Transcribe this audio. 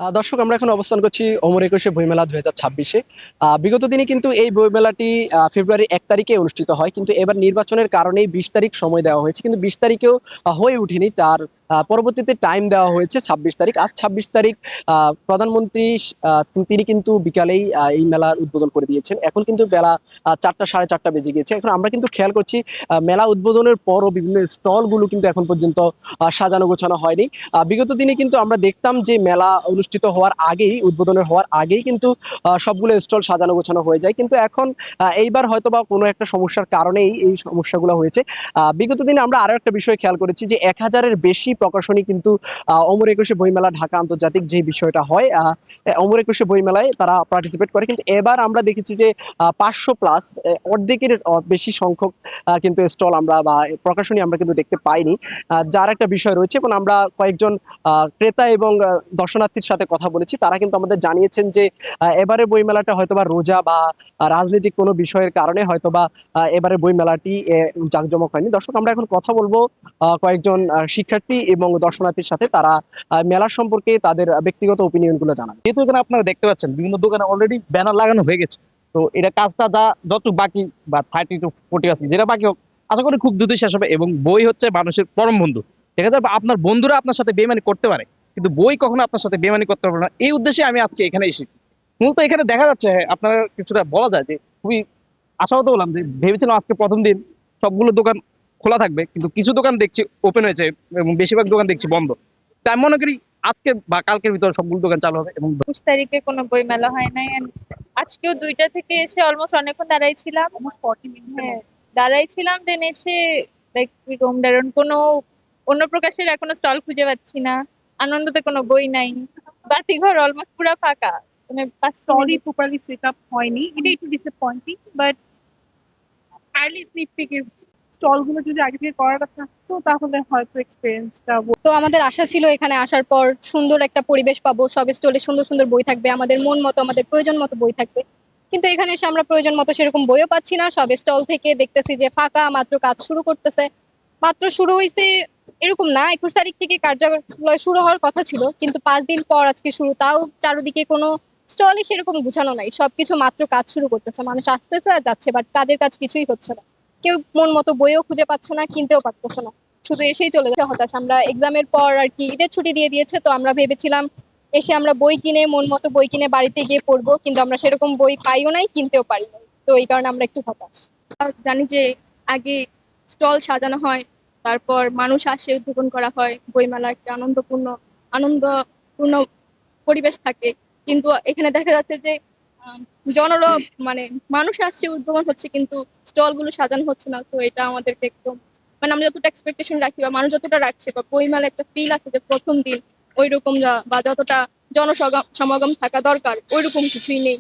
দর্শক, আমরা এখন অবস্থান করছি অমর একুশে বইমেলা 2026-এ। বিগত দিনে কিন্তু এই বইমেলাটি ফেব্রুয়ারি 1 তারিখে অনুষ্ঠিত হয়, কিন্তু এবার নির্বাচনের কারণেই 20 তারিখ সময় দেওয়া হয়েছে, কিন্তু 20 তারিখেও হয়ে ওঠেনি। তার পরবর্তীতে টাইম দেওয়া হয়েছে 26 তারিখ। আজ 26 তারিখ প্রধানমন্ত্রী তিনি কিন্তু বিকালেই এই মেলার উদ্বোধন করে দিয়েছেন। এখন কিন্তু বেলা 4টা সাড়ে 4টা বেজে গিয়েছে। এখন আমরা কিন্তু খেয়াল করছি মেলা উদ্বোধনের পরও বিভিন্ন স্টল গুলো কিন্তু এখন পর্যন্ত সাজানো গোছানো হয়নি। বিগত দিনে কিন্তু আমরা দেখতাম যে মেলা অনুষ্ঠিত হওয়ার আগেই, উদ্বোধনের হওয়ার আগেই কিন্তু সবগুলো স্টল সাজানো গোছানো হয়ে যায়, কিন্তু এখন এইবার হয়তোবা কোনো একটা সমস্যার কারণেই এই সমস্যাগুলো হয়েছে। বিগত দিনে আমরা আরো একটা বিষয় খেয়াল করেছি যে 1000-এর বেশি প্রকাশনী কিন্তু অমর একুশে বইমেলা ঢাকা আন্তর্জাতিক যে বিষয়টা হয়, অমর একুশে বইমেলায় তারা পার্টিসিপেট করে, কিন্তু এবার আমরা দেখেছি যে 500+, অর্ধেকের বেশি সংখ্যক কিন্তু স্টল আমরা বা প্রকাশনী আমরা কিন্তু দেখতে পাইনি। যার একটা বিষয় রয়েছে। এবং আমরা কয়েকজন ক্রেতা এবং দর্শনার্থীর সাথে কথা বলেছি, তারা কিন্তু আমাদের জানিয়েছেন যে এবারে বইমেলাটা হয়তোবা রোজা বা রাজনৈতিক কোনো বিষয়ের কারণে হয়তোবা এবারে বইমেলাটি জাঁকজমক হয়নি। দর্শক, আমরা এখন কথা বলবো কয়েকজন শিক্ষার্থী এবং দর্শনার্থীর সাথে, তারা মেলা সম্পর্কে তাদের ব্যক্তিগত ওপিনিয়ন গুলো জানান। যেহেতু এখানে আপনারা দেখতে পাচ্ছেন বিভিন্ন দোকানে অলরেডি ব্যানার লাগানো হয়ে গেছে, তো এটা কাজটা যতটুকু বাকি বা 30 to 40% যেটা বাকি হোক, আশা করি খুব দ্রুতই শেষ হবে। এবং বই হচ্ছে মানুষের পরম বন্ধু। ঠিক আছে, বা আপনার বন্ধুরা আপনার সাথে বেইমানি করতে পারে, কিন্তু বই কখনো আপনার সাথে বেইমানি করতে পারবে না। এই উদ্দেশ্যে আমি আজকে এখানে এসেছি। মূলত এখানে দেখা যাচ্ছে, আপনার কিছুটা বলা যায় যে খুবই আশাহত হলাম, যে ভেবেছিলাম আজকে প্রথম দিন সবগুলো দোকান খোলা থাকবে, কিন্তু কিছু দোকান দেখছি ওপেন হয়েছে এবং বেশিরভাগ দোকান দেখছি বন্ধ। তাই আমি মনে করি আজকে বা কালকের ভিতরে সবগুলো দোকান চালু হবে। এবং 21 তারিখে কোনো বই মেলা হয় নাই and আজকেও 2টা থেকে এসে অলমোস্ট অনেকক্ষণ দাঁড়াইছিলাম, অলমোস্ট 40 মিনিটস। হ্যাঁ, দাঁড়াইছিলাম, দেন এসে লাইক রুম দাঁড়ান, কোনো অন্য প্রকাশের এখনো স্টল খুঁজে পাচ্ছি না। আনন্দতে কোনো বই নাই, বাতিঘর অলমোস্ট পুরো ফাঁকা, মানে 5 মিনিট। স্টলই প্রপারলি সেট আপ হয়নি, এটা একটু disappointing, but early sneak peek is stall গুলো যদি আগে থেকে করাটা থাকতো তাহলে হয়তো এক্সপিরিয়েন্সটা। তো আমাদের আশা ছিল এখানে আসার পর সুন্দর একটা পরিবেশ পাবো, সব স্টলে সুন্দর সুন্দর বই থাকবে, আমাদের মন মতো আমাদের প্রয়োজন মতো বই থাকবে। কিন্তু এখানে এসে আমরা প্রয়োজন মতো সেরকম বইও পাচ্ছি না, সব স্টল থেকে দেখতেছি যে ফাঁকা, মাত্র কাজ শুরু করতেছে, মাত্র শুরু হয়েছে এরকম না। 21 তারিখ থেকে কার্যালয় শুরু হওয়ার কথা ছিল, কিন্তু 5 দিন পর আজকে শুরু, তাও চারদিকে কোনো স্টলই সেরকম গুছানো নাই, সবকিছু মাত্র কাজ শুরু করতেছে, মানুষ আসতেছে আর যাচ্ছে, বাট কাজের কাজ কিছুই হচ্ছে না। কেউ মন মতো বইও খুঁজে পাচ্ছে না, কিনতেও পারতেছে না, শুধু এসেই চলে যাচ্ছে। হতাশ আমরা, এক্সামের পর আর কি ঈদের ছুটি দিয়ে দিয়েছে, তো আমরা ভেবেছিলাম এসে আমরা বই কিনে, মন মতো বই কিনে বাড়িতে গিয়ে পড়বো, কিন্তু আমরা সেরকম বই পাইও নাই, কিনতেও পারি নাই। তো এই কারণে আমরা একটু হতাশ। জানি যে আগে স্টল সাজানো হয়, তারপর মানুষ আসে, উদ্ভাবন করা হয়, বইমেলা একটা আনন্দপূর্ণ পরিবেশ থাকে। কিন্তু এখানে দেখা যাচ্ছে যে আম, জনরব মানে মানুষ আসছে, উদ্ভাবন হচ্ছে, কিন্তু স্টল গুলো সাজানো হচ্ছে না। তো এটা আমাদেরকে একদম, মানে আমরা যতটা এক্সপেকটেশন রাখি বা মানুষ যতটা রাখছে, বা বইমেলা একটা ফিল আছে যে প্রথম দিন ওই রকম বা যতটা জনসমাগম থাকা দরকার ওই রকম কিছুই নেই।